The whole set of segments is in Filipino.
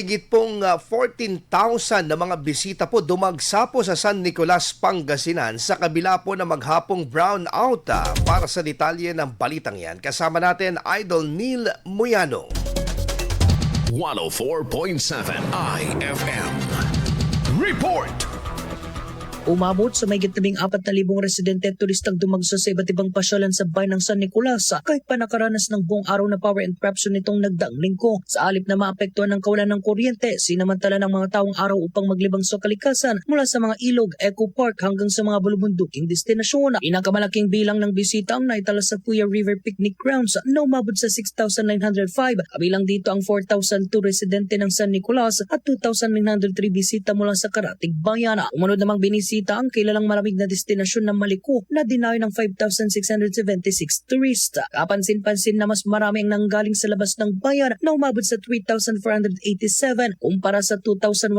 Higit pong 14,000 na mga bisita po dumagsa po sa San Nicolas, Pangasinan sa kabila po na maghapong brownout. Para sa detalye ng balitang yan, kasama natin Idol Neil Muyano. 104.7 IFM Report. Umabot sa mahigit 4,000 residente at turistang dumagsa sa iba't ibang pasyalan sa bayan ng San Nicolas kahit pa nakaranas ng buong araw na power interruption nitong nagdaang linggo. Sa alip na maapektuhan ng kawalan ng kuryente, sinamantala ng mga taong araw upang maglibang sa kalikasan mula sa mga ilog, eco park hanggang sa mga bulubunduking destinasyon. Pinakamalaking bilang ng bisita ang naitala sa Puya River Picnic Grounds na umabot sa 6,905. Kabilang dito ang 4,002 residente ng San Nicolas at 2,903 bisita mula sa karatig bayan. Umunod namang binisita ang kilalang malamig na destinasyon ng Maliko na dinayo ng 5,676 turista. Kapansin-pansin na mas marami ang nanggaling sa labas ng bayan na umabot sa 3,487 kumpara sa 2,189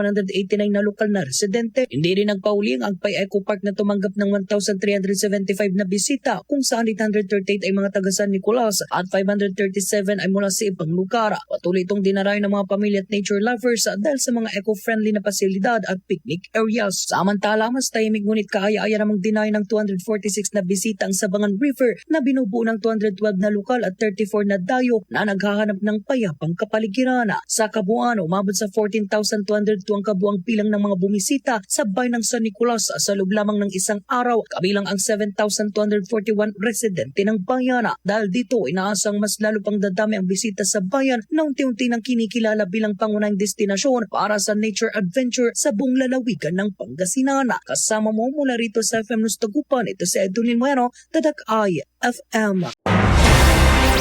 na lokal na residente. Hindi rin nagpauli ang Agpay Eco Park na tumanggap ng 1,375 na bisita kung saan 838 ay mga taga San Nicolas at 537 ay mula sa ibang lugar. Patuloy itong dinarayo ng mga pamilya at nature lovers dahil sa mga eco-friendly na pasilidad at picnic areas. Samantala, mas tahimik ngunit kaaya-aya namang dinayo ng 246 na bisita ang Sabangan River na binubuo ng 212 na lokal at 34 na dayo na naghahanap ng payapang kapaligiran. Sa kabuuan, umabot sa 14,202 ang kabuang bilang ng mga bumisita sa bayan ng San Nicolas sa loob lamang ng isang araw, kabilang ang 7,241 residente ng bayan. Dahil dito, inaasang mas lalo pang dadami ang bisita sa bayan na unti-unti nang kinikilala bilang pangunahing destinasyon para sa nature adventure sa buong lalawigan ng Pangasinan. Kasama mo mula rito sa FM News Tagupan, ito si Idol Muyano, Tadak IFM.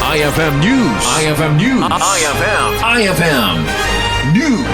IFM News. IFM News. IFM News.